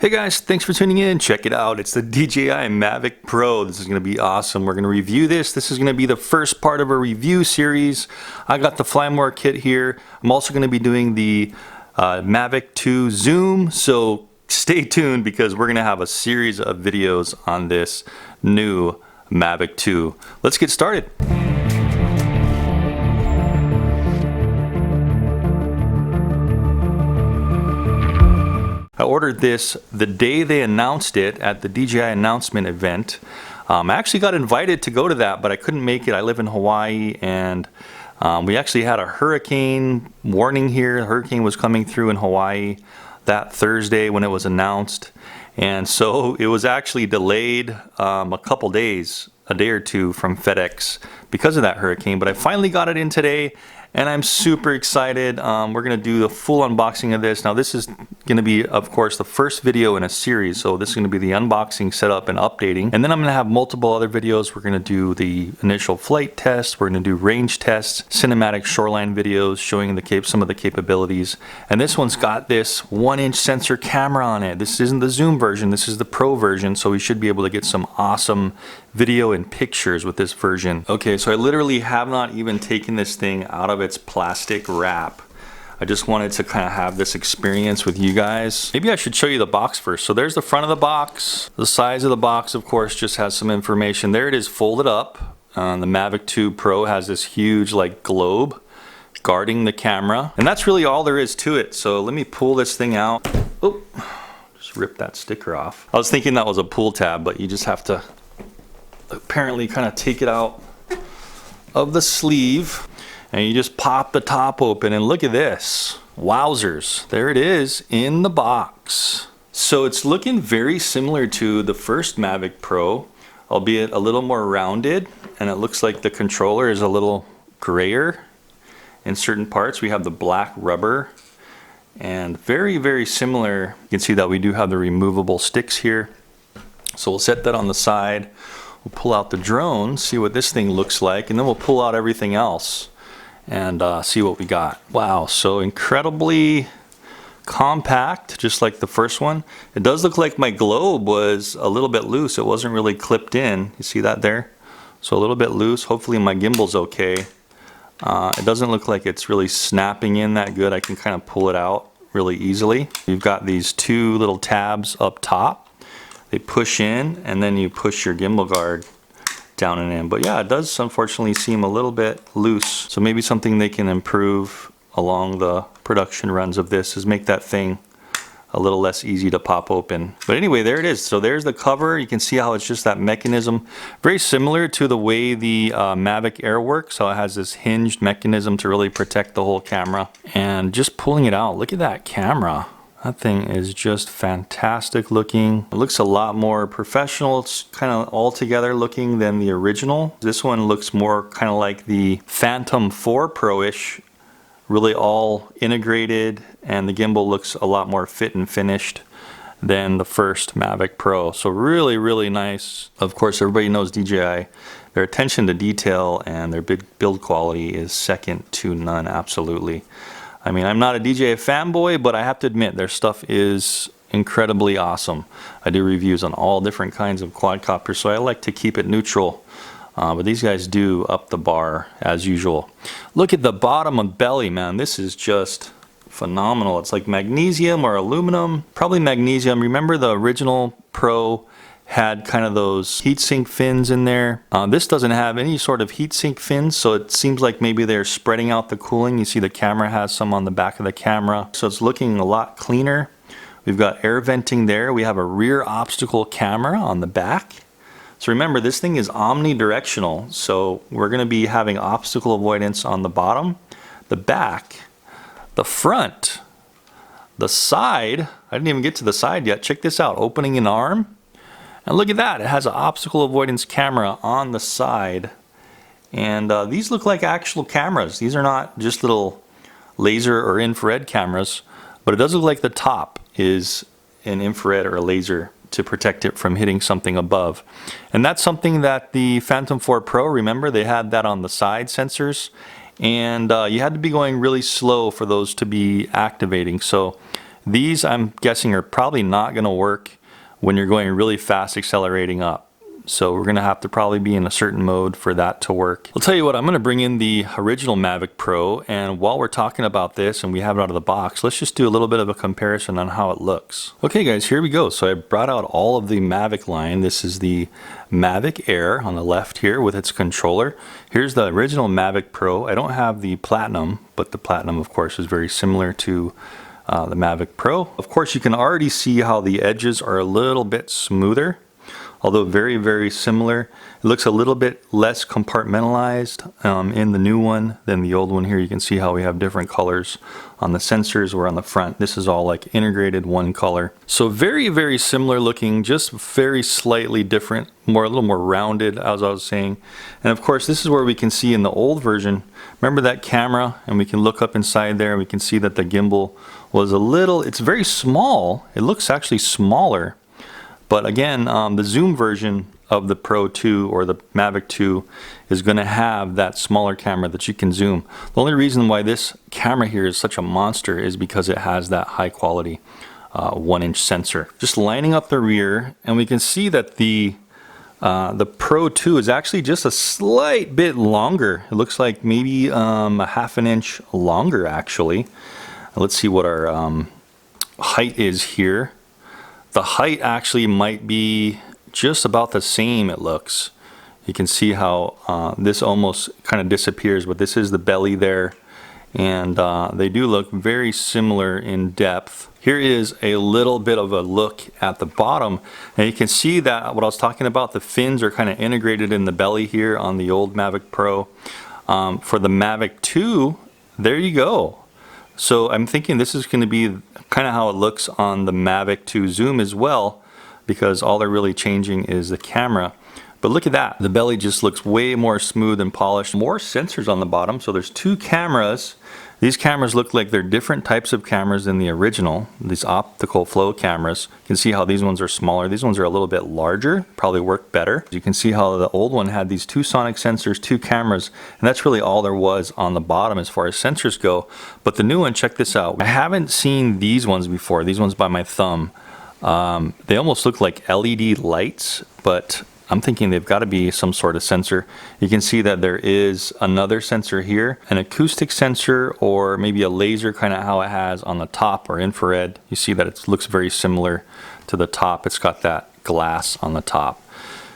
Hey guys, thanks for tuning in. Check it out. It's the DJI Mavic Pro. This is going to be awesome. We're going to review this. This is going to be the first part of a review series. I got the Firmware kit here. I'm also going to be doing the Mavic 2 Zoom. So stay tuned because we're going to have a series of videos on this new Mavic 2. Let's get started. I ordered this the day they announced it at the DJI announcement event. I actually got invited to go to that, but I couldn't make it. I live in Hawaii, and we actually had a hurricane warning here. A hurricane was coming through in Hawaii that Thursday when it was announced, and so it was actually delayed a couple days, a day or two from FedEx because of that hurricane. But I finally got it in today, and I'm super excited. We're gonna do the full unboxing of this. Now this is gonna be, of course, the first video in a series. So this is gonna be the unboxing, setup, and updating. And then I'm gonna have multiple other videos. We're gonna do the initial flight tests. We're gonna do range tests, cinematic shoreline videos showing some of the capabilities. And this one's got this 1-inch sensor camera on it. This isn't the Zoom version, this is the Pro version. So we should be able to get some awesome video and pictures with this version. Okay, so I literally have not even taken this thing out of its plastic wrap. I just wanted to kind of have this experience with you guys. Maybe I should show you the box first. So there's the front of the box. The size of the box, of course, just has some information. There it is folded up. The Mavic 2 Pro has this huge like globe guarding the camera. And that's really all there is to it. So let me pull this thing out. Oh, just rip that sticker off. I was thinking that was a pull tab, but you just have to apparently kind of take it out of the sleeve. And you just pop the top open and look at this. Wowzers, there it is in the box. So it's looking very similar to the first Mavic Pro, albeit a little more rounded, and it looks like the controller is a little grayer in certain parts. We have the black rubber and very, very similar. You can see that we do have the removable sticks here. So we'll set that on the side. We'll pull out the drone, see what this thing looks like, and then we'll pull out everything else and see what we got. Wow, so incredibly compact, just like the first one. It does look like my globe was a little bit loose. It wasn't really clipped in. You see that there? So a little bit loose. Hopefully my gimbal's okay. It doesn't look like it's really snapping in that good. I can kind of pull it out really easily. You've got these two little tabs up top. They push in, and then you push your gimbal guard down and in. But yeah, it does unfortunately seem a little bit loose. So maybe something they can improve along the production runs of this is make that thing a little less easy to pop open. But anyway, there it is. So there's the cover. You can see how it's just that mechanism. Very similar to the way the Mavic Air works. So it has this hinged mechanism to really protect the whole camera. And just pulling it out, look at that camera. That thing is just fantastic looking. It looks a lot more professional. It's kind of all together looking than the original. This one looks more kind of like the Phantom 4 Pro-ish, really all integrated, and the gimbal looks a lot more fit and finished than the first Mavic Pro. So really, really nice. Of course, everybody knows DJI. Their attention to detail and their build quality is second to none, absolutely. I mean, I'm not a DJI fanboy, but I have to admit their stuff is incredibly awesome. I do reviews on all different kinds of quadcopters, so I like to keep it neutral. But these guys do up the bar as usual. Look at the bottom and belly, man. This is just phenomenal. It's like magnesium or aluminum, probably magnesium. Remember the original Pro had kind of those heatsink fins in there. This doesn't have any sort of heatsink fins, so it seems like maybe they're spreading out the cooling. You see the camera has some on the back of the camera, so it's looking a lot cleaner. We've got air venting there. We have a rear obstacle camera on the back. So remember, this thing is omnidirectional, so we're gonna be having obstacle avoidance on the bottom, the back, the front, the side. I didn't even get to the side yet. Check this out, opening an arm. And look at that, it has an obstacle avoidance camera on the side. And these look like actual cameras. These are not just little laser or infrared cameras, but it does look like the top is an infrared or a laser to protect it from hitting something above. And that's something that the Phantom 4 Pro, remember, they had that on the side sensors. And you had to be going really slow for those to be activating. So These, I'm guessing, are probably not going to work when you're going really fast accelerating up. So we're going to have to probably be in a certain mode for that to work. I'll tell you what, I'm going to bring in the original Mavic Pro, and while we're talking about this and we have it out of the box, let's just do a little bit of a comparison on how it looks. Okay guys, here we go. So I brought out all of the Mavic line. This is the Mavic Air on the left here with its controller. Here's the original Mavic Pro. I don't have the Platinum, but the Platinum of course is very similar to the Mavic Pro. Of course, you can already see how the edges are a little bit smoother, although very, very similar. It looks a little bit less compartmentalized in the new one than the old one. Here you can see how we have different colors on the sensors or on the front. This is all like integrated one color. So very, very similar looking, just very slightly different, a little more rounded, as I was saying. And of course, this is where we can see in the old version, remember that camera, and we can look up inside there and we can see that the gimbal was a little, it's very small. It looks actually smaller. But again, the zoom version of the Pro 2 or the Mavic 2 is going to have that smaller camera that you can zoom. The only reason why this camera here is such a monster is because it has that high quality 1-inch sensor. Just lining up the rear, and we can see that the Pro 2 is actually just a slight bit longer. It looks like maybe a 1/2 inch longer actually. Let's see what our height is here. The height actually might be just about the same, it looks. You can see how this almost kind of disappears, but this is the belly there. And they do look very similar in depth. Here is a little bit of a look at the bottom. And you can see that what I was talking about, the fins are kind of integrated in the belly here on the old Mavic Pro. For the Mavic 2, there you go. So I'm thinking this is going to be kind of how it looks on the Mavic 2 Zoom as well, because all they're really changing is the camera. But look at that, the belly just looks way more smooth and polished. More sensors on the bottom, so there's 2 cameras. These cameras look like they're different types of cameras than the original, these optical flow cameras. You can see how these ones are smaller. These ones are a little bit larger, probably work better. You can see how the old one had these 2 sonic sensors, 2 cameras, and that's really all there was on the bottom as far as sensors go. But the new one, check this out. I haven't seen these ones before, these ones by my thumb. They almost look like LED lights, but I'm thinking they've got to be some sort of sensor. You can see that there is another sensor here, an acoustic sensor or maybe a laser, kind of how it has on the top, or infrared. You see that it looks very similar to the top. It's got that glass on the top.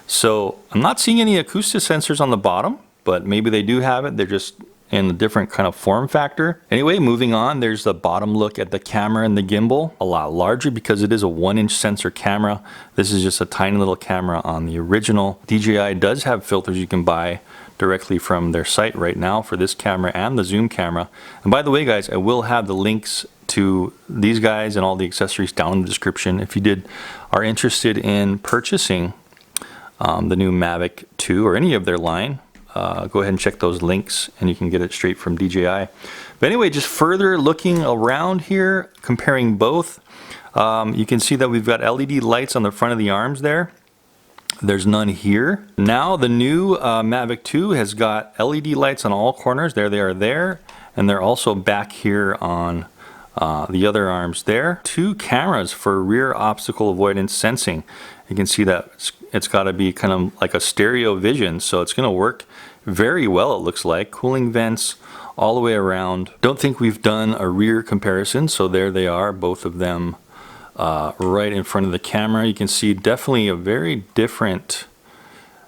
So I'm not seeing any acoustic sensors on the bottom, but maybe they do have it. They're just in a different kind of form factor. Anyway, moving on, there's the bottom look at the camera and the gimbal. A lot larger because it is a 1-inch sensor camera. This is just a tiny little camera on the original. DJI does have filters you can buy directly from their site right now for this camera and the zoom camera. And by the way guys, I will have the links to these guys and all the accessories down in the description. If you are interested in purchasing the new Mavic 2 or any of their line, go ahead and check those links and you can get it straight from DJI. But anyway, just further looking around here, comparing both, you can see that we've got LED lights on the front of the arms there. There's none here. Now the new Mavic 2 has got LED lights on all corners. There they are there, and they're also back here on the other arms there. 2 cameras for rear obstacle avoidance sensing. You can see that it's got to be kind of like a stereo vision, so it's going to work very well, it looks like. Cooling vents all the way around. Don't think we've done a rear comparison, so there they are, both of them right in front of the camera. You can see definitely a very different,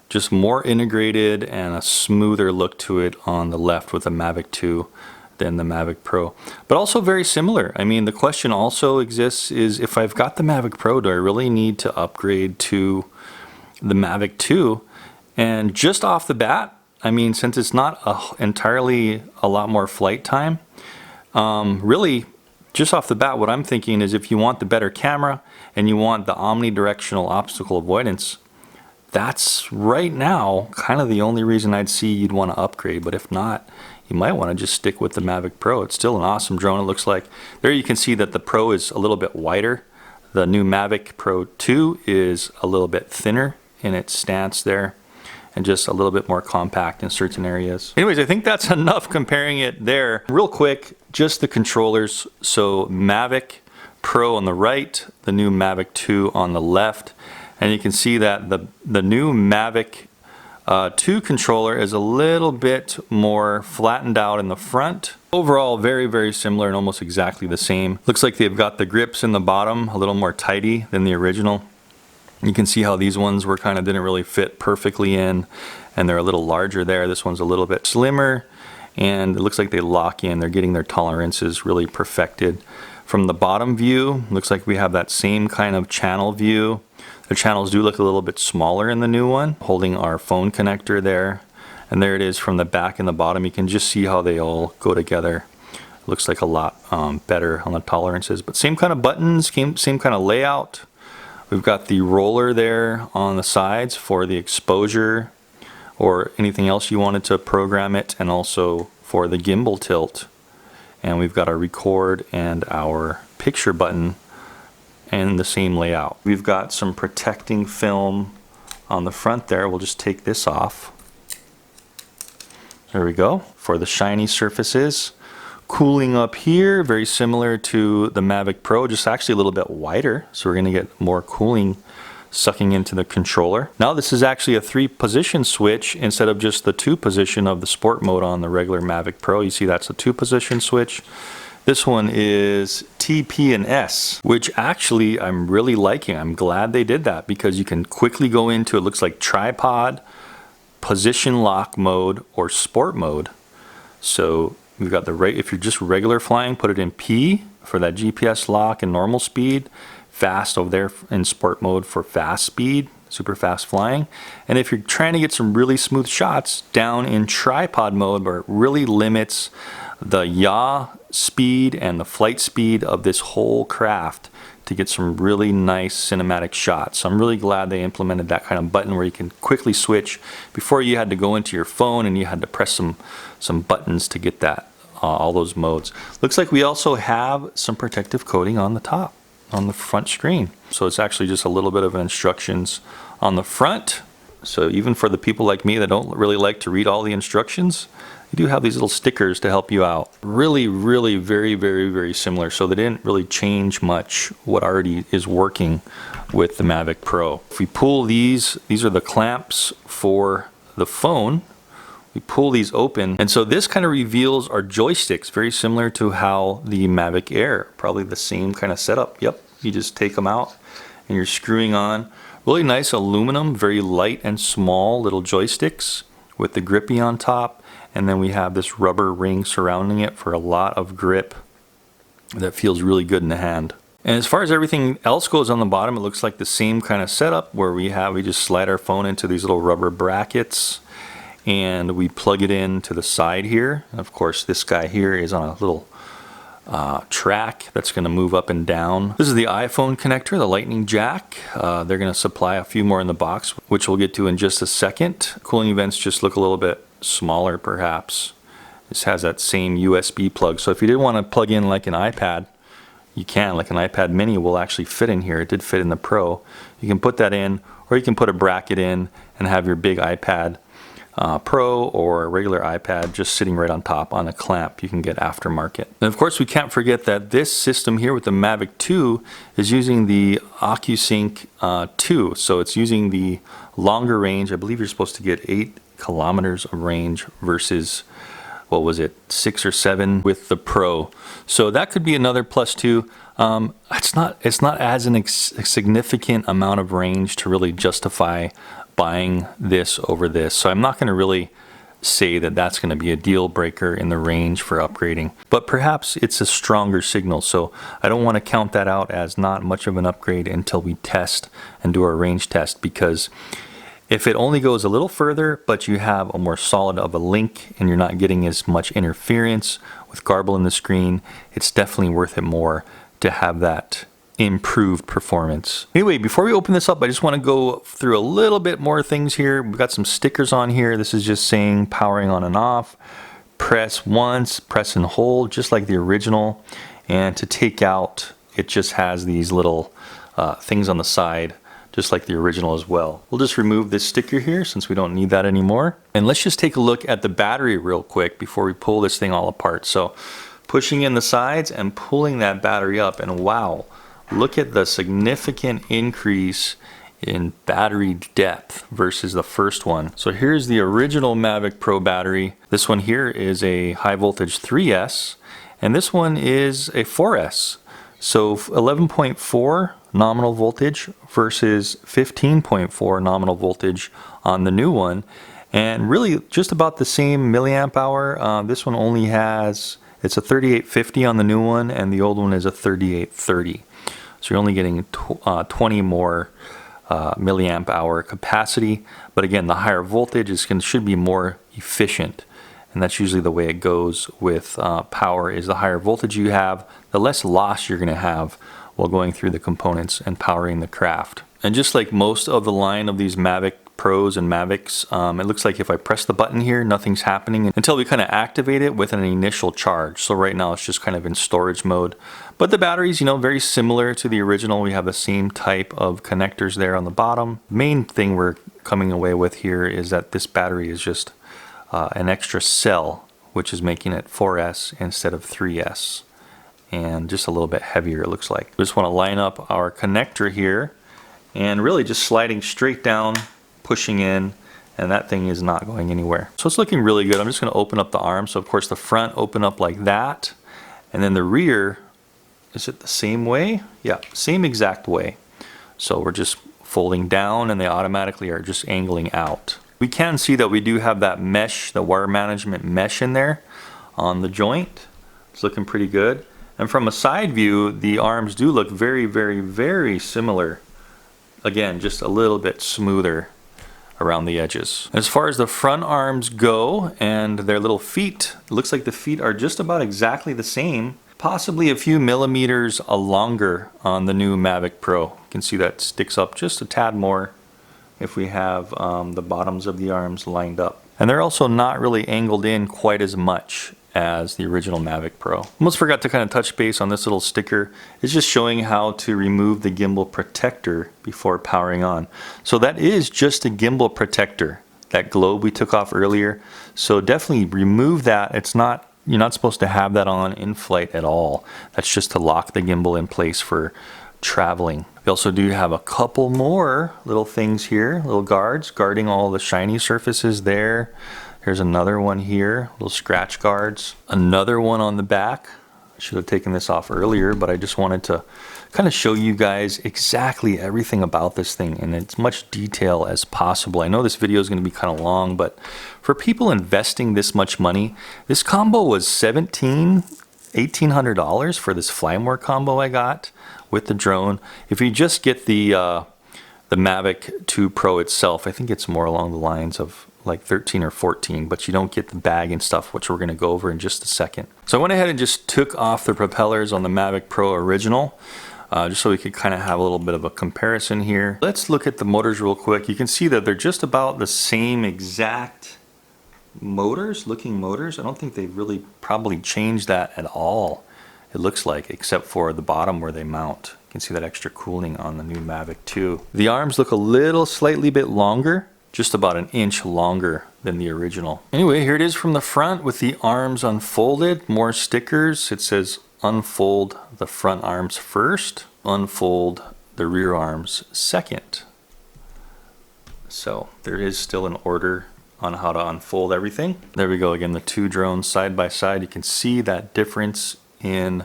just more integrated and a smoother look to it on the left with the Mavic 2 than the Mavic Pro, but also very similar. I mean, the question also exists is, if I've got the Mavic Pro, do I really need to upgrade to the Mavic 2? And just off the bat, I mean, since it's not entirely a lot more flight time, really just off the bat, what I'm thinking is, if you want the better camera and you want the omnidirectional obstacle avoidance, that's right now kind of the only reason I'd see you'd want to upgrade. But if not, you might want to just stick with the Mavic Pro. It's still an awesome drone, it looks like. There you can see that the Pro is a little bit wider. The new Mavic Pro 2 is a little bit thinner in its stance there, and just a little bit more compact in certain areas. Anyways, I think that's enough comparing it there. Real quick, just the controllers. So Mavic Pro on the right, the new Mavic 2 on the left. And you can see that the new Mavic 2 controller is a little bit more flattened out in the front. Overall, very, very similar and almost exactly the same. Looks like they've got the grips in the bottom a little more tighty than the original. You can see how these ones were didn't really fit perfectly in, and they're a little larger there. This one's a little bit slimmer, and it looks like they lock in. They're getting their tolerances really perfected. From the bottom view, looks like we have that same kind of channel view. The channels do look a little bit smaller in the new one, holding our phone connector there. And there it is from the back and the bottom. You can just see how they all go together. It looks like a lot better on the tolerances, but same kind of buttons, same kind of layout. We've got the roller there on the sides for the exposure or anything else you wanted to program it, and also for the gimbal tilt. And we've got our record and our picture button and the same layout. We've got some protecting film on the front there. We'll just take this off. There we go, for the shiny surfaces. Cooling up here, very similar to the Mavic Pro, just actually a little bit wider. So we're gonna get more cooling sucking into the controller. Now this is actually a 3-position switch instead of just the 2-position of the sport mode on the regular Mavic Pro. You see that's a 2-position switch. This one is TP and S, which actually I'm really liking. I'm glad they did that because you can quickly go into, it looks like tripod, position lock mode, or sport mode. So we've got if you're just regular flying, put it in P for that GPS lock and normal speed. Fast over there in sport mode for fast speed, super fast flying. And if you're trying to get some really smooth shots, down in tripod mode, where it really limits the yaw speed and the flight speed of this whole craft to get some really nice cinematic shots. So I'm really glad they implemented that kind of button where you can quickly switch. Before, you had to go into your phone and you had to press some buttons to get that all those modes. Looks like we also have some protective coating on the top, on the front screen. So it's actually just a little bit of instructions on the front. So even for the people like me that don't really like to read all the instructions, you do have these little stickers to help you out. Really, really very, very, very similar. So they didn't really change much what already is working with the Mavic Pro. If we pull these are the clamps for the phone. We pull these open, and so this kind of reveals our joysticks, very similar to how the Mavic Air, probably the same kind of setup. Yep, you just take them out and you're screwing on. Really nice aluminum, very light and small little joysticks with the grippy on top, and then we have this rubber ring surrounding it for a lot of grip that feels really good in the hand. And as far as everything else goes on the bottom, it looks like the same kind of setup where we just slide our phone into these little rubber brackets, and we plug it in to the side here. Of course, this guy here is on a little track that's going to move up and down. This is the iPhone connector, the lightning jack. They're going to supply a few more in the box, which we'll get to in just a second. Cooling vents just look a little bit smaller perhaps. This has that same USB plug. So if you did want to plug in like an iPad, you can. Like an iPad mini will actually fit in here. It did fit in the Pro. You can put that in, or you can put a bracket in and have your big iPad Pro or a regular iPad just sitting right on top on a clamp. You can get aftermarket. And of course, we can't forget that this system here with the Mavic 2 is using the OcuSync 2. So it's using the longer range. I believe you're supposed to get 8 kilometers of range versus, what was it, 6 or 7 with the Pro. So that could be another plus too. It's not as a significant amount of range to really justify buying this over this. So I'm not going to really say that that's going to be a deal breaker in the range for upgrading, but perhaps it's a stronger signal. So I don't want to count that out as not much of an upgrade until we test and do our range test, because if it only goes a little further, but you have a more solid of a link and you're not getting as much interference with garble in the screen, it's definitely worth it more to have that improved performance. Anyway, before we open this up, I just want to go through a little bit more things here. We've got some stickers on here. This is just saying powering on and off. Press once, press and hold, just like the original. And to take out, it just has these little things on the side, just like the original as well. We'll just remove this sticker here since we don't need that anymore. And let's just take a look at the battery real quick before we pull this thing all apart. So pushing in the sides and pulling that battery up, and wow, look at the significant increase in battery depth versus the first one. So here's the original Mavic Pro battery. This one here is a high voltage 3S, and this one is a 4S. So 11.4 nominal voltage versus 15.4 nominal voltage on the new one, and really just about the same milliamp hour. This one only has, it's a 3850 on the new one, and the old one is a 3830. So you're only getting 20 more milliamp hour capacity, but again, the higher voltage should be more efficient, and that's usually the way it goes with power. Is the higher voltage you have, the less loss you're going to have while going through the components and powering the craft. And just like most of the line of these Mavic Pros and Mavics, it looks like if I press the button here, nothing's happening until we kind of activate it with an initial charge. So right now it's just kind of in storage mode. But the batteries, you know, very similar to the original. We have the same type of connectors there on the bottom. Main thing we're coming away with here is that this battery is just an extra cell, which is making it 4S instead of 3S. And just a little bit heavier, it looks like. We just want to line up our connector here and really just sliding straight down, pushing in, and that thing is not going anywhere. So it's looking really good. I'm just going to open up the arm. So of course the front open up like that, and then the rear, is it the same way? Yeah, same exact way. So we're just folding down and they automatically are just angling out. We can see that we do have that mesh, the wire management mesh in there on the joint. It's looking pretty good. And from a side view, the arms do look very, very, very similar. Again, just a little bit smoother around the edges. As far as the front arms go and their little feet, it looks like the feet are just about exactly the same, possibly a few millimeters longer on the new Mavic Pro. You can see that sticks up just a tad more if we have the bottoms of the arms lined up. And they're also not really angled in quite as much as the original Mavic Pro. Almost forgot to kind of touch base on this little sticker. It's just showing how to remove the gimbal protector before powering on. So that is just a gimbal protector, that globe we took off earlier. So definitely remove that. It's not, you're not supposed to have that on in flight at all. That's just to lock the gimbal in place for traveling. We also do have a couple more little things here, little guards guarding all the shiny surfaces there. Here's another one here, little scratch guards. Another one on the back. I should have taken this off earlier, but I just wanted to kind of show you guys exactly everything about this thing in as much detail as possible. I know this video is going to be kind of long, but for people investing this much money, this combo was $1,800 for this Firmware combo I got with the drone. If you just get the Mavic 2 Pro itself, I think it's more along the lines of like 13 or 14, but you don't get the bag and stuff, which we're going to go over in just a second. So I went ahead and just took off the propellers on the Mavic Pro original, just so we could kind of have a little bit of a comparison here. Let's look at the motors real quick. You can see that they're just about the same exact looking motors. I don't think they really probably changed that at all, it looks like, except for the bottom where they mount. You can see that extra cooling on the new Mavic 2. The arms look a little slightly bit longer, just about an inch longer than the original. Anyway, here it is from the front with the arms unfolded. More stickers. It says unfold the front arms first, unfold the rear arms second. So there is still an order on how to unfold everything. There we go again, the two drones side by side. You can see that difference in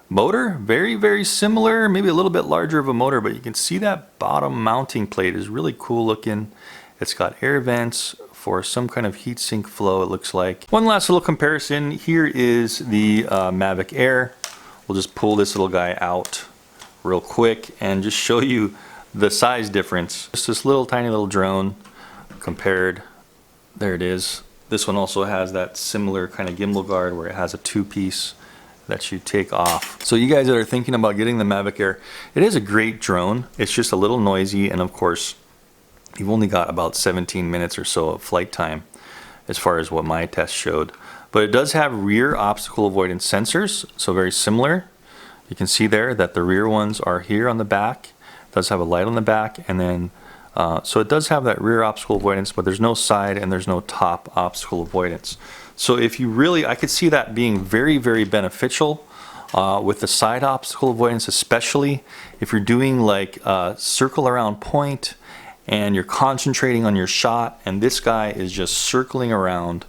motor. Very, very similar, maybe a little bit larger of a motor, but you can see that bottom mounting plate is really cool looking. It's got air vents for some kind of heat sink flow, it looks like. One last little comparison. Here is the Mavic Air. We'll just pull this little guy out real quick and just show you the size difference. Just this little tiny little drone compared, there it is. This one also has that similar kind of gimbal guard where it has a two-piece that you take off. So you guys that are thinking about getting the Mavic Air, it is a great drone. It's just a little noisy, and of course, you've only got about 17 minutes or so of flight time as far as what my test showed. But it does have rear obstacle avoidance sensors, so very similar. You can see there that the rear ones are here on the back. It does have a light on the back, and then so it does have that rear obstacle avoidance, but there's no side and there's no top obstacle avoidance. So if you really, I could see that being very, very beneficial with the side obstacle avoidance, especially if you're doing like a circle around point and you're concentrating on your shot and this guy is just circling around.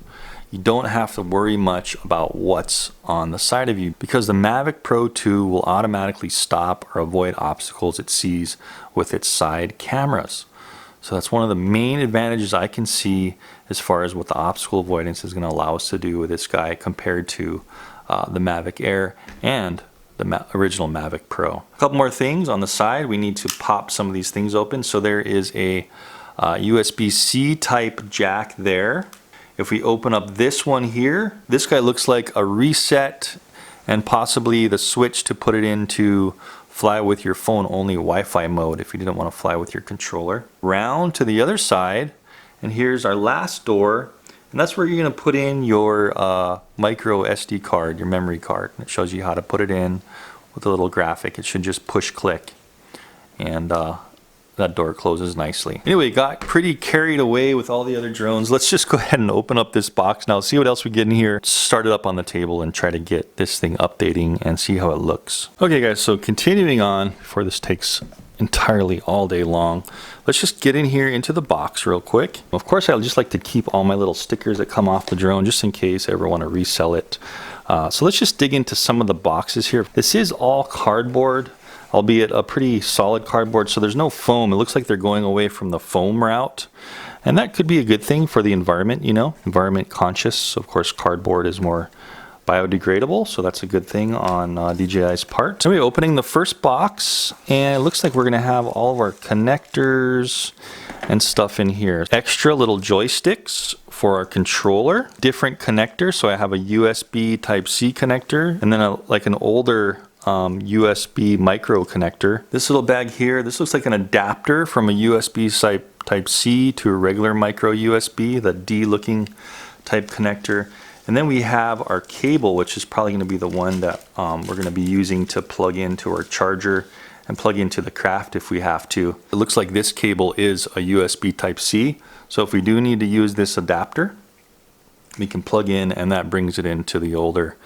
You don't have to worry much about what's on the side of you because the Mavic Pro 2 will automatically stop or avoid obstacles it sees with its side cameras. So that's one of the main advantages I can see as far as what the obstacle avoidance is going to allow us to do with this guy compared to the Mavic Air and the original Mavic Pro. A couple more things on the side. We need to pop some of these things open. So there is a USB-C type jack there. If we open up this one here, this guy looks like a reset and possibly the switch to put it into fly with your phone only Wi-Fi mode if you didn't want to fly with your controller. Round to the other side, and here's our last door, and that's where you're going to put in your micro SD card, your memory card. It shows you how to put it in with a little graphic. It should just push click, and that door closes nicely. Anyway, got pretty carried away with all the other drones. Let's just go ahead and open up this box now, see what else we get in here. Start it up on the table and try to get this thing updating and see how it looks. Okay guys, so continuing on, before this takes entirely all day long, let's just get in here into the box real quick. Of course, I just like to keep all my little stickers that come off the drone just in case I ever want to resell it. So let's just dig into some of the boxes here. This is all cardboard, albeit a pretty solid cardboard, so there's no foam. It looks like they're going away from the foam route, and that could be a good thing for the environment, you know, environment conscious. Of course, cardboard is more biodegradable, so that's a good thing on DJI's part. So we're opening the first box, and it looks like we're gonna have all of our connectors and stuff in here. Extra little joysticks for our controller, different connectors. So I have a USB Type-C connector, and then like an older USB micro connector. This little bag here, this looks like an adapter from a USB Type-C to a regular micro USB, the D looking type connector. And then we have our cable, which is probably going to be the one that we're going to be using to plug into our charger and plug into the craft if we have to. It looks like this cable is a USB Type-C, so if we do need to use this adapter, we can plug in and that brings it into the older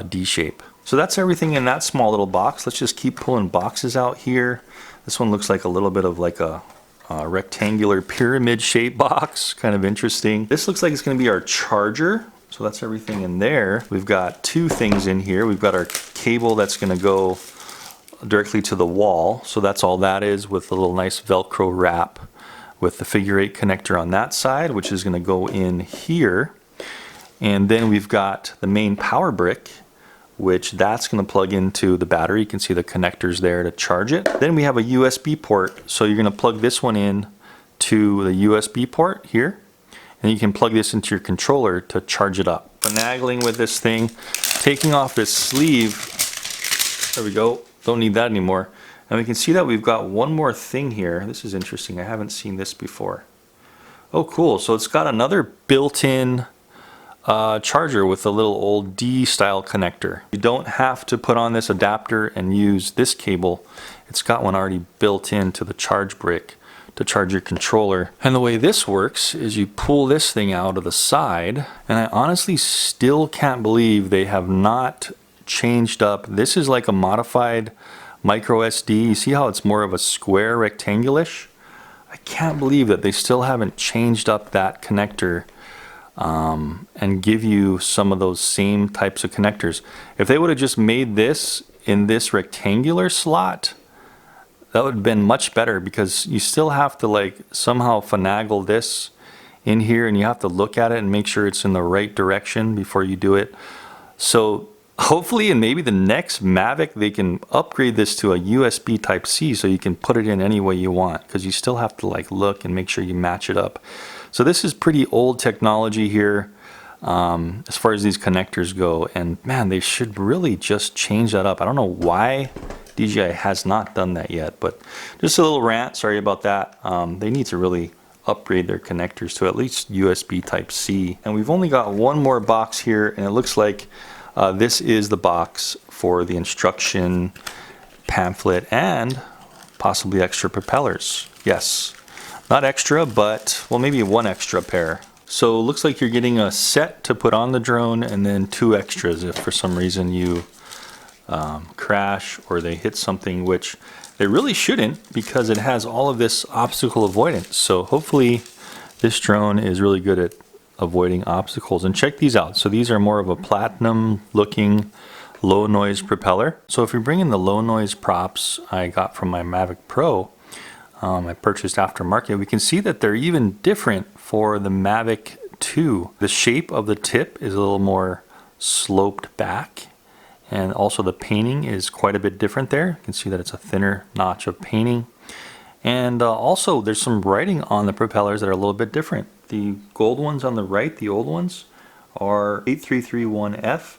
D shape. So that's everything in that small little box. Let's just keep pulling boxes out here. This one looks like a little bit of like a rectangular pyramid shaped box, kind of interesting. This looks like it's going to be our charger. So that's everything in there. We've got two things in here. We've got our cable that's going to go directly to the wall. So that's all that is, with a little nice Velcro wrap with the figure 8 connector on that side, which is going to go in here. And then we've got the main power brick, which that's going to plug into the battery. You can see the connectors there to charge it. Then we have a USB port. So you're going to plug this one in to the USB port here. And you can plug this into your controller to charge it up. Finagling with this thing, taking off this sleeve. There we go. Don't need that anymore. And we can see that we've got one more thing here. This is interesting. I haven't seen this before. Oh, cool. So it's got another built-in charger with a little old D style connector. You don't have to put on this adapter and use this cable. It's got one already built into the charge brick to charge your controller. And the way this works is you pull this thing out of the side, and I honestly still can't believe they have not changed up. This is like a modified micro SD. You see how it's more of a square rectangulish? I can't believe that they still haven't changed up that connector and give you some of those same types of connectors. If they would have just made this in this rectangular slot, that would have been much better, because you still have to like somehow finagle this in here, and you have to look at it and make sure it's in the right direction before you do it. So hopefully, and maybe the next Mavic, they can upgrade this to a USB Type-C so you can put it in any way you want, because you still have to like look and make sure you match it up. So this is pretty old technology here as far as these connectors go, and man, they should really just change that up. I don't know why DJI has not done that yet, but just a little rant, sorry about that. They need to really upgrade their connectors to at least USB Type-C. And we've only got one more box here, and it looks like this is the box for the instruction pamphlet and possibly extra propellers. Yes, not extra, but well, maybe one extra pair. So it looks like you're getting a set to put on the drone and then 2 extras if for some reason you crash or they hit something, which they really shouldn't because it has all of this obstacle avoidance. So hopefully this drone is really good at avoiding obstacles. And check these out. So these are more of a platinum looking low noise propeller. So if we bring in the low noise props I got from my Mavic Pro, I purchased aftermarket, we can see that they're even different for the Mavic 2. The shape of the tip is a little more sloped back, and also the painting is quite a bit different there. You can see that it's a thinner notch of painting. And also there's some writing on the propellers that are a little bit different. The gold ones on the right, the old ones, are 8331F.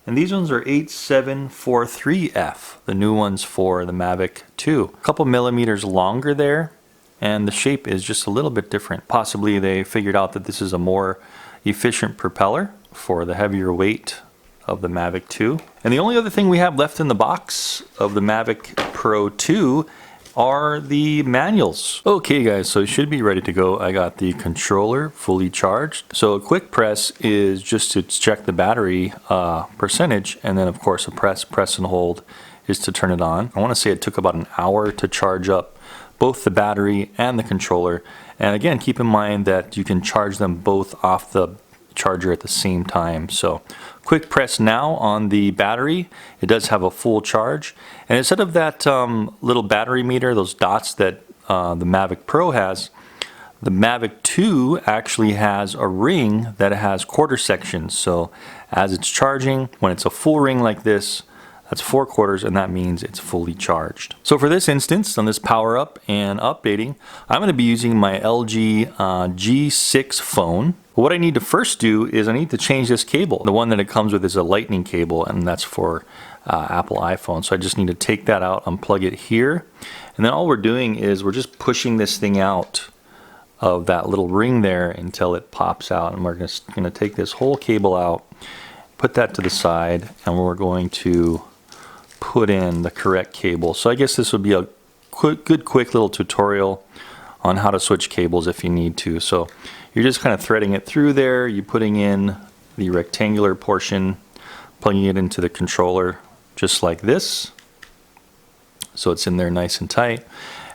And these ones are 8743F, the new ones for the Mavic 2. A couple millimeters longer there, and the shape is just a little bit different. Possibly they figured out that this is a more efficient propeller for the heavier weight of the Mavic 2. And the only other thing we have left in the box of the Mavic Pro 2 are the manuals. Okay guys, so it should be ready to go. I got the controller fully charged. So a quick press is just to check the battery percentage, and then of course a press and hold is to turn it on. I want to say it took about an hour to charge up both the battery and the controller. And again, keep in mind that you can charge them both off the charger at the same time. So quick press now on the battery. It does have a full charge, and instead of that little battery meter, those dots that the Mavic Pro has, the Mavic 2 actually has a ring that has quarter sections. So as it's charging, when it's a full ring like this, that's 4 quarters, and that means it's fully charged. So for this instance, on this power up and updating, I'm going to be using my LG G6 phone. But what I need to first do is I need to change this cable. The one that it comes with is a lightning cable, and that's for Apple iPhone. So I just need to take that out, unplug it here, and then all we're doing is we're just pushing this thing out of that little ring there until it pops out. And we're just going to take this whole cable out, put that to the side, and we're going to put in the correct cable. So I guess this would be a quick little tutorial on how to switch cables if you need to. So you're just kind of threading it through there. You're putting in the rectangular portion, plugging it into the controller just like this. So it's in there nice and tight.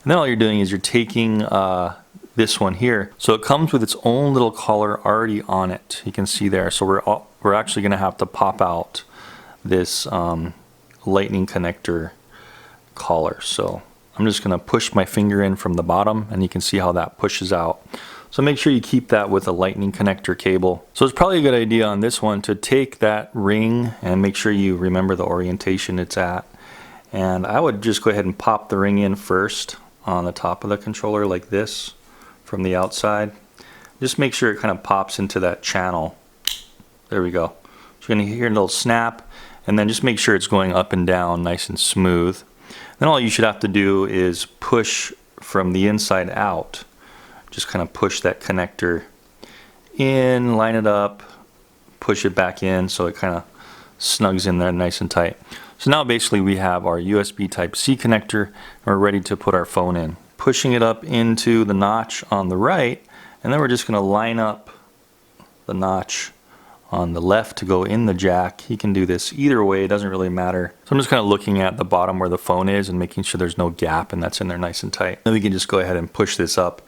And then all you're doing is you're taking this one here. So it comes with its own little collar already on it. You can see there. So we're actually going to have to pop out this lightning connector collar. So I'm just going to push my finger in from the bottom, and you can see how that pushes out. So make sure you keep that with a lightning connector cable. So it's probably a good idea on this one to take that ring and make sure you remember the orientation it's at. And I would just go ahead and pop the ring in first on the top of the controller like this from the outside. Just make sure it kind of pops into that channel. There we go. So you're going to hear a little snap, and then just make sure it's going up and down nice and smooth. Then all you should have to do is push from the inside out. Just kind of push that connector in, line it up, push it back in so it kind of snugs in there nice and tight. So now basically we have our USB Type-C connector, and we're ready to put our phone in. Pushing it up into the notch on the right, and then we're just going to line up the notch on the left to go in the jack. You can do this either way, it doesn't really matter. So I'm just kind of looking at the bottom where the phone is and making sure there's no gap and that's in there nice and tight. Then we can just go ahead and push this up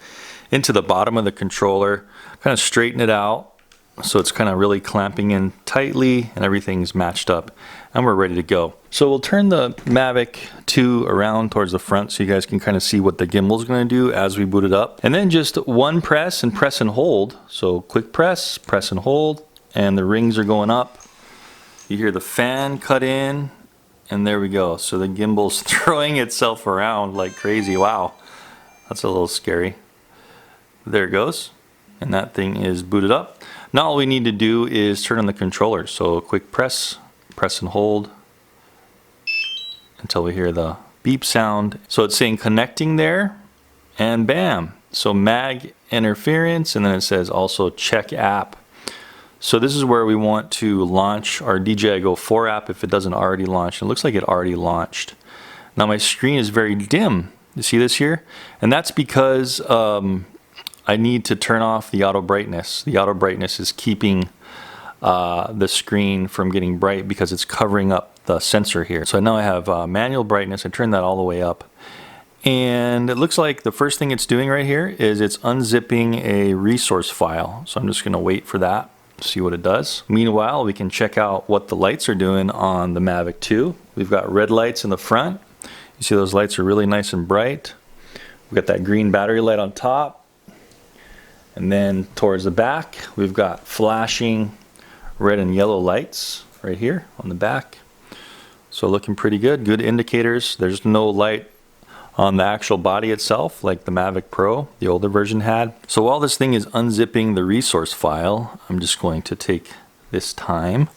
into the bottom of the controller, kind of straighten it out so it's kind of really clamping in tightly and everything's matched up, and we're ready to go. So we'll turn the Mavic 2 around towards the front so you guys can kind of see what the gimbal is going to do as we boot it up. And then just one press and hold. So quick press and hold, and the rings are going up. You hear the fan cut in, and there we go. So the gimbal's throwing itself around like crazy. Wow, that's a little scary. There it goes, and that thing is booted up. Now all we need to do is turn on the controller. So quick press and hold until we hear the beep sound. So it's saying connecting there, and bam. So mag interference, and then it says also check app. So this is where we want to launch our DJI Go 4 app if it doesn't already launch. It looks like it already launched. Now my screen is very dim. You see this here? And that's because I need to turn off the auto brightness. The auto brightness is keeping the screen from getting bright because it's covering up the sensor here. So now I have manual brightness. I turned that all the way up. And it looks like the first thing it's doing right here is it's unzipping a resource file. So I'm just going to wait for that, see what it does. Meanwhile, we can check out what the lights are doing on the Mavic 2. We've got red lights in the front. You see those lights are really nice and bright. We've got that green battery light on top. And then towards the back, we've got flashing red and yellow lights right here on the back. So looking pretty good, good indicators. There's no light on the actual body itself like the Mavic Pro, the older version had. So while this thing is unzipping the resource file, I'm just going to take this time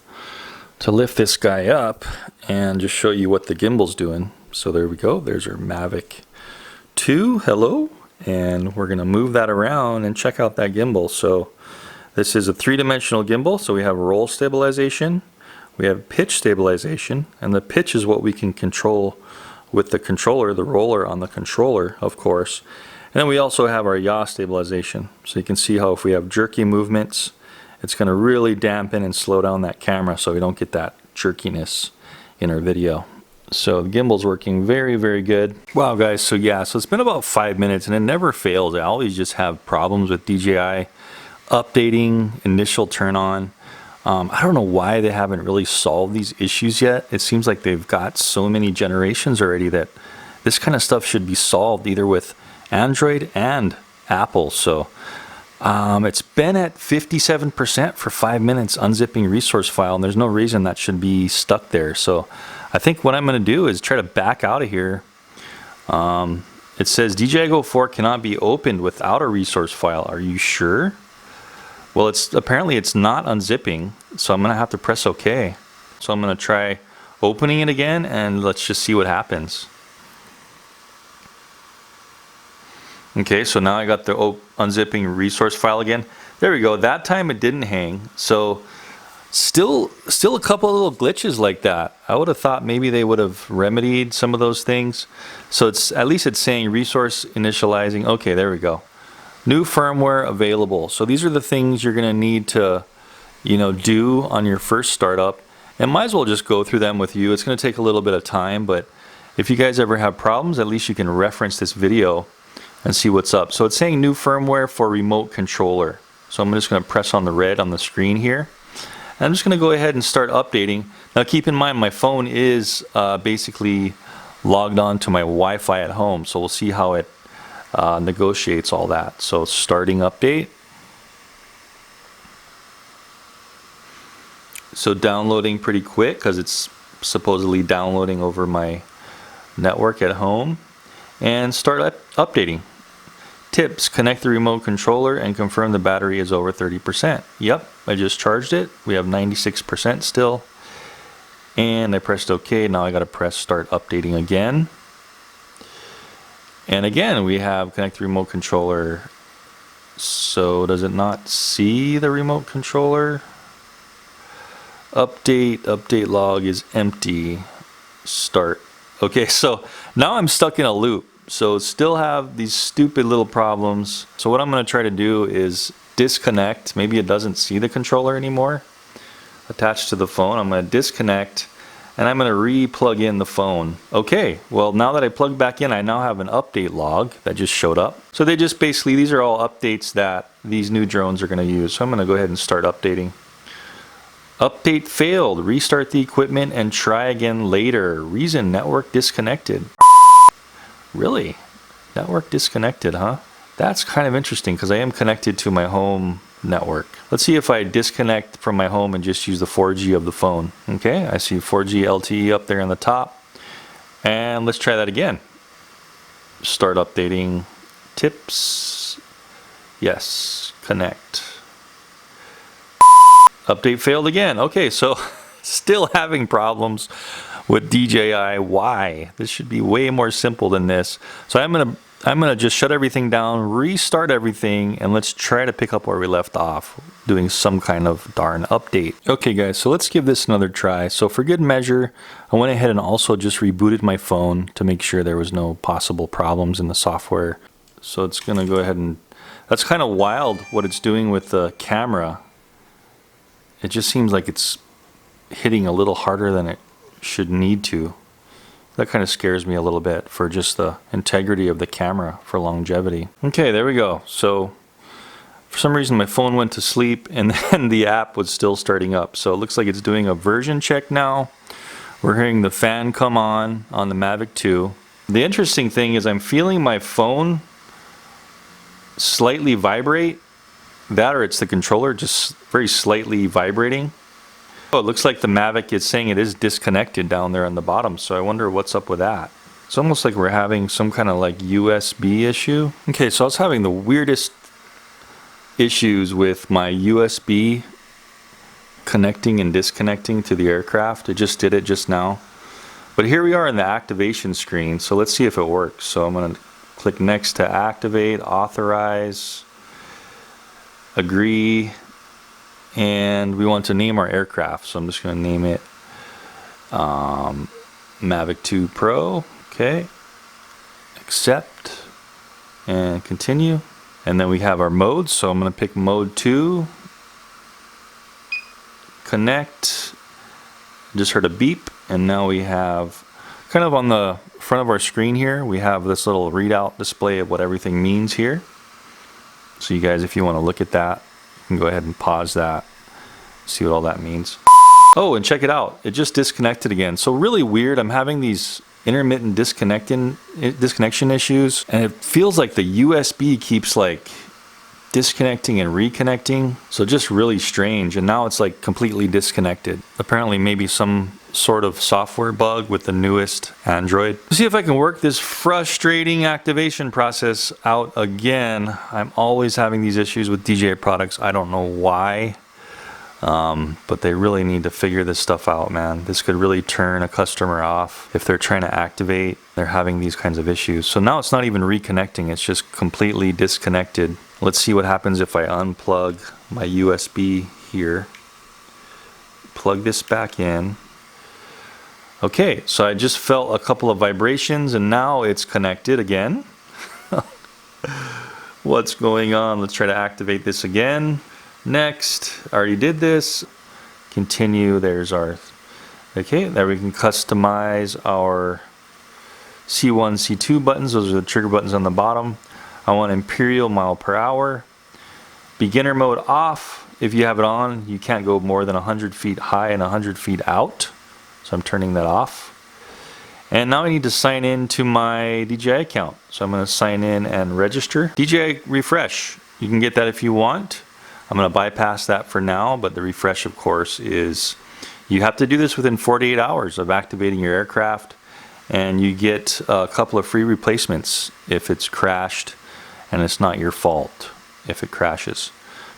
to lift this guy up and just show you what the gimbal's doing. So there we go, there's our Mavic 2, hello. And we're gonna move that around and check out that gimbal. So this is a 3-dimensional gimbal, so we have roll stabilization, we have pitch stabilization, and the pitch is what we can control with the controller, the roller on the controller, of course. And then we also have our yaw stabilization. So you can see how if we have jerky movements, it's going to really dampen and slow down that camera so we don't get that jerkiness in our video. So the gimbal's working very, very good. Wow guys, so yeah, so it's been about 5 minutes and it never fails. I always just have problems with DJI updating, initial turn on. I don't know why they haven't really solved these issues yet. It seems like they've got so many generations already that this kind of stuff should be solved either with Android and Apple. So it's been at 57% for 5 minutes unzipping resource file, and there's no reason that should be stuck there. So I think what I'm going to do is try to back out of here. It says DJI Go 4 cannot be opened without a resource file. Are you sure? Well, apparently it's not unzipping, so I'm going to have to press OK. So I'm going to try opening it again, and let's just see what happens. Okay, so now I got the unzipping resource file again. There we go. That time it didn't hang. So still a couple of little glitches like that. I would have thought maybe they would have remedied some of those things. So it's at least it's saying resource initializing. Okay, there we go. New firmware available. So these are the things you're going to need to, do on your first startup. And might as well just go through them with you. It's going to take a little bit of time, but if you guys ever have problems, at least you can reference this video and see what's up. So it's saying new firmware for remote controller. So I'm just going to press on the red on the screen here. And I'm just going to go ahead and start updating. Now keep in mind my phone is basically logged on to my Wi-Fi at home. So we'll see how it negotiates all that. So starting update. So downloading pretty quick because it's supposedly downloading over my network at home. And start updating. Tips: connect the remote controller and confirm the battery is over 30%. Yep, I just charged it. We have 96% still. And I pressed OK. Now I got to press start updating again. And again, we have connect the remote controller. So does it not see the remote controller? Update log is empty. Start. Okay, so now I'm stuck in a loop. So still have these stupid little problems. So what I'm going to try to do is disconnect. Maybe it doesn't see the controller anymore attached to the phone. I'm going to disconnect and I'm going to re-plug in the phone. Okay, well now that I plugged back in, I now have an update log that just showed up. So they just basically, these are all updates that these new drones are going to use. So I'm going to go ahead and start updating. Update failed. Restart the equipment and try again later. Reason: network disconnected. Really? Network disconnected, huh? That's kind of interesting because I am connected to my home network. Let's see if I disconnect from my home and just use the 4G of the phone. Okay, I see 4G LTE up there on the top. And let's try that again. Start updating. Tips. Yes, connect. Update failed again. Okay, so still having problems with DJI. Why? This should be way more simple than this. So I'm gonna just shut everything down, restart everything, and let's try to pick up where we left off, doing some kind of darn update. Okay guys, so let's give this another try. So for good measure, I went ahead and also just rebooted my phone to make sure there was no possible problems in the software. So it's gonna go ahead and That's kind of wild what it's doing with the camera. It just seems like it's hitting a little harder than it should need to. That kind of scares me a little bit for just the integrity of the camera for longevity. Okay, there we go. So for some reason my phone went to sleep and then the app was still starting up. So it looks like it's doing a version check now. We're hearing the fan come on the Mavic 2. The interesting thing is I'm feeling my phone slightly vibrate. That or it's the controller just very slightly vibrating. Oh, it looks like the Mavic is saying it is disconnected down there on the bottom, so I wonder what's up with that. It's almost like we're having some kind of like USB issue. Okay, so I was having the weirdest issues with my USB connecting and disconnecting to the aircraft. It just did it just now. But here we are in the activation screen, so let's see if it works. So I'm going to click next to activate, authorize, agree, and we want to name our aircraft. So I'm just going to name it Mavic 2 Pro. Okay, accept and continue. And then we have our modes, so I'm going to pick mode 2, connect, just heard a beep, and now we have kind of on the front of our screen here, we have this little readout display of what everything means here. So you guys, if you want to look at that, you can go ahead and pause that, see what all that means. Oh, and check it out, it just disconnected again. So really weird, I'm having these intermittent disconnection issues, and it feels like the USB keeps like disconnecting and reconnecting, so just really strange. And now it's like completely disconnected. Apparently maybe some sort of software bug with the newest Android. Let's see if I can work this frustrating activation process out again. I'm always having these issues with DJI products. I don't know why. But they really need to figure this stuff out, man. This could really turn a customer off if they're trying to activate. They're having these kinds of issues. So now it's not even reconnecting, it's just completely disconnected. Let's see what happens if I unplug my USB here. Plug this back in. Okay, so I just felt a couple of vibrations and now it's connected again. What's going on? Let's try to activate this again. Next, I already did this. Continue, there's our, okay, there we can customize our C1, C2 buttons. Those are the trigger buttons on the bottom. I want imperial mile per hour. Beginner mode off. If you have it on, you can't go more than 100 feet high and 100 feet out. So I'm turning that off. And now I need to sign in to my DJI account. So I'm going to sign in and register. DJI refresh. You can get that if you want. I'm going to bypass that for now, but the refresh, of course, is you have to do this within 48 hours of activating your aircraft, and you get a couple of free replacements if it's crashed, and it's not your fault if it crashes.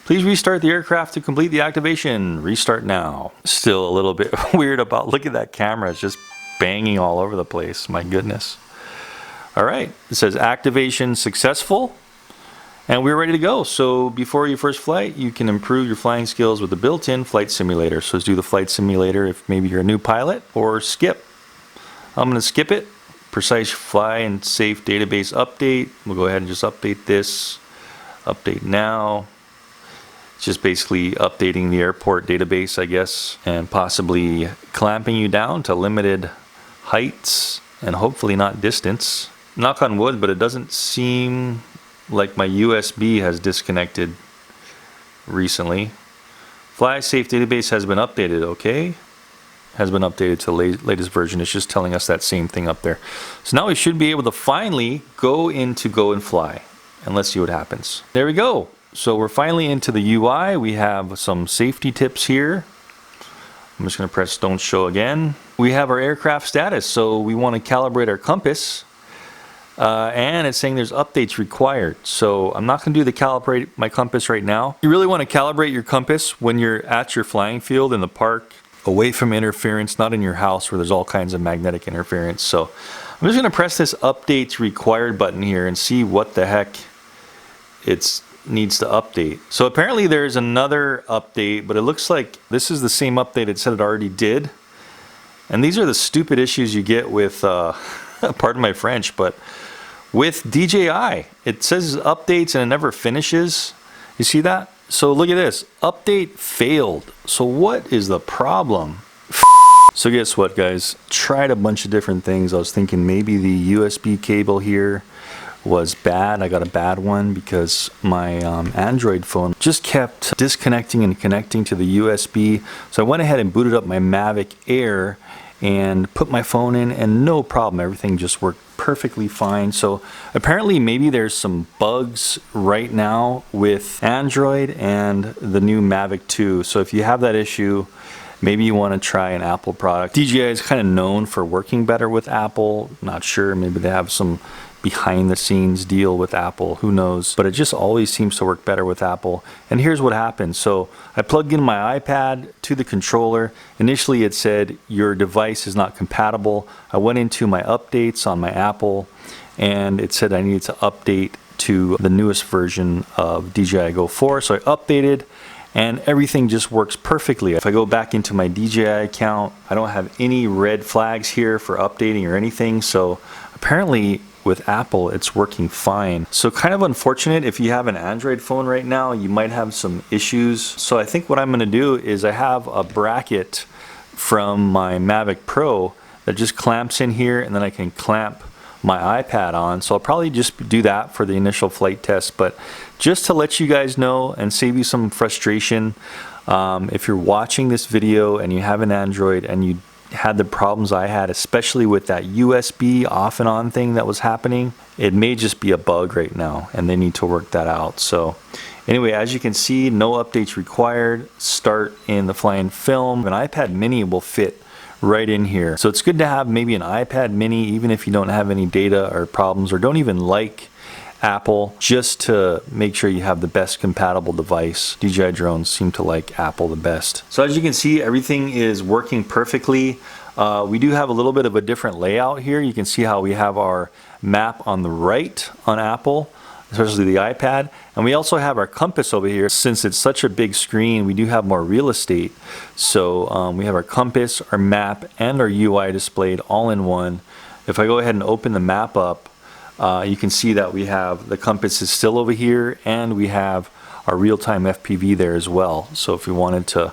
Please restart the aircraft to complete the activation. Restart now. Still a little bit weird about, look at that camera, it's just banging all over the place, my goodness. All right, it says activation successful. And we're ready to go. So before your first flight, you can improve your flying skills with the built-in flight simulator. So let's do the flight simulator if maybe you're a new pilot, or skip. I'm going to skip it. Precise fly and safe database update. We'll go ahead and just update this. Update now. It's just basically updating the airport database, I guess, and possibly clamping you down to limited heights and hopefully not distance. Knock on wood, but it doesn't seem like my USB has disconnected recently. Fly safe database has been updated, okay? Has been updated to the latest version. It's just telling us that same thing up there. So now we should be able to finally go into Go and Fly. And let's see what happens. There we go. So we're finally into the UI. We have some safety tips here. I'm just gonna press don't show again. We have our aircraft status. So we want to calibrate our compass. And it's saying there's updates required. So I'm not going to do the calibrate my compass right now. You really want to calibrate your compass when you're at your flying field in the park, away from interference, not in your house where there's all kinds of magnetic interference. So I'm just going to press this updates required button here and see what the heck it needs to update. So apparently there's another update, but it looks like this is the same update it said it already did. And these are the stupid issues you get with, pardon my French, but with DJI. It says updates and it never finishes. You see that? So look at this, update failed. So what is the problem? So guess what, guys? Tried a bunch of different things. I was thinking maybe the USB cable here was bad. I got a bad one because my Android phone just kept disconnecting and connecting to the USB. So I went ahead and booted up my Mavic Air and put my phone in, and no problem, everything just worked perfectly fine. So apparently maybe there's some bugs right now with Android and the new Mavic 2. So if you have that issue, maybe you want to try an Apple product. DJI is kind of known for working better with Apple. Not sure, maybe they have some behind the scenes deal with Apple, who knows, but it just always seems to work better with Apple. And here's what happened. So I plugged in my iPad to the controller. Initially it said your device is not compatible. I went into my updates on my Apple and it said I needed to update to the newest version of DJI Go 4. So I updated and everything just works perfectly. If I go back into my DJI account, I don't have any red flags here for updating or anything. So apparently with Apple, it's working fine. So kind of unfortunate if you have an Android phone right now, you might have some issues. So I think what I'm gonna do is I have a bracket from my Mavic Pro that just clamps in here, and then I can clamp my iPad on. So I'll probably just do that for the initial flight test, but just to let you guys know and save you some frustration, if you're watching this video and you have an Android and you had the problems I had, especially with that USB off and on thing that was happening, it may just be a bug right now and they need to work that out. So anyway, as you can see, no updates required. Start in the flying film. An iPad mini will fit right in here. So it's good to have maybe an iPad mini, even if you don't have any data or problems or don't even like Apple, just to make sure you have the best compatible device. DJI drones seem to like Apple the best. So as you can see, everything is working perfectly. We do have a little bit of a different layout here. You can see how we have our map on the right on Apple, especially the iPad. And we also have our compass over here. Since it's such a big screen, we do have more real estate. So we have our compass, our map, and our UI displayed all in one. If I go ahead and open the map up, you can see that we have the compass is still over here, and we have our real-time FPV there as well. So if we wanted to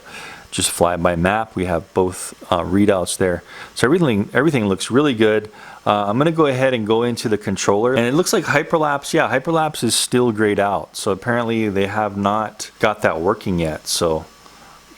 just fly by map, we have both readouts there. So everything looks really good. I'm gonna go ahead and go into the controller, and it looks like hyperlapse. Yeah, hyperlapse is still grayed out. So apparently they have not got that working yet. So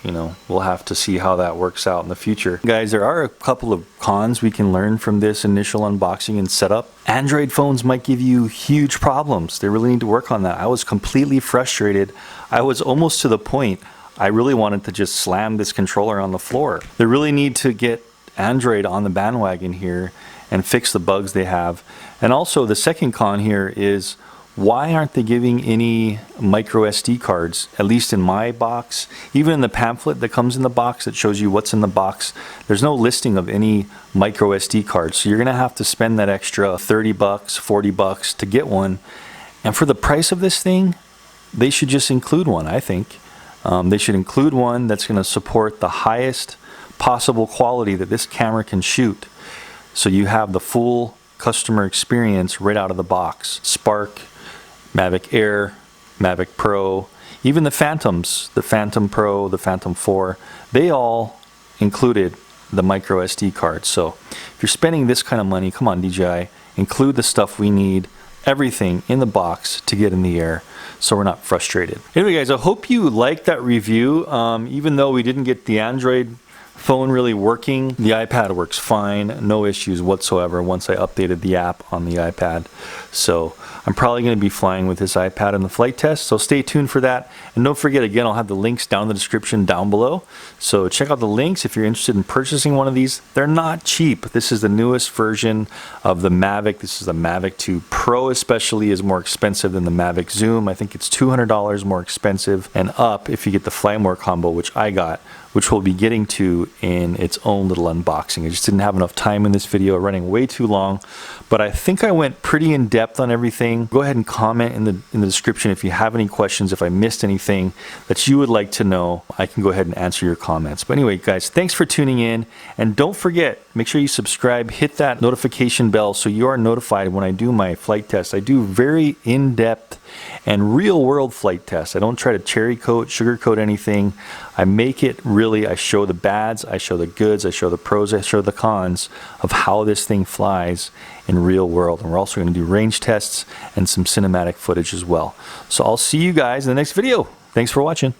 you know, we'll have to see how that works out in the future. Guys, there are a couple of cons we can learn from this initial unboxing and setup. Android phones might give you huge problems. They really need to work on that. I was completely frustrated. I was almost to the point I really wanted to just slam this controller on the floor. They really need to get Android on the bandwagon here and fix the bugs they have. And also the second con here is, why aren't they giving any micro SD cards, at least in my box? Even in the pamphlet that comes in the box that shows you what's in the box, there's no listing of any micro SD cards. So you're gonna have to spend that extra 30 bucks, 40 bucks to get one. And for the price of this thing, they should just include one, I think. They should include one that's gonna support the highest possible quality that this camera can shoot. So you have the full customer experience right out of the box. Spark, Mavic Air, Mavic Pro, even the Phantoms, the Phantom Pro, the Phantom 4, they all included the micro SD card. So if you're spending this kind of money, come on DJI, include the stuff we need, everything in the box to get in the air so we're not frustrated. Anyway guys, I hope you liked that review. Even though we didn't get the Android phone really working, the iPad works fine, no issues whatsoever once I updated the app on the iPad. So I'm probably going to be flying with this iPad in the flight test, so stay tuned for that. And don't forget, again, I'll have the links down in the description down below. So check out the links if you're interested in purchasing one of these. They're not cheap. This is the newest version of the Mavic. This is the Mavic 2 Pro especially is more expensive than the Mavic Zoom. I think it's $200 more expensive and up if you get the Firmware combo, which I got, which we'll be getting to in its own little unboxing. I just didn't have enough time in this video, running way too long, but I think I went pretty in depth on everything. Go ahead and comment in the description if you have any questions, if I missed anything that you would like to know. I can go ahead and answer your comments. But anyway, guys, thanks for tuning in, and don't forget, make sure you subscribe, hit that notification bell so you are notified when I do my flight tests. I do very in-depth and real-world flight tests. I don't try to cherry coat, sugarcoat anything. I make it really, I show the bads, I show the goods, I show the pros, I show the cons of how this thing flies in real world. And we're also going to do range tests and some cinematic footage as well. So I'll see you guys in the next video. Thanks for watching.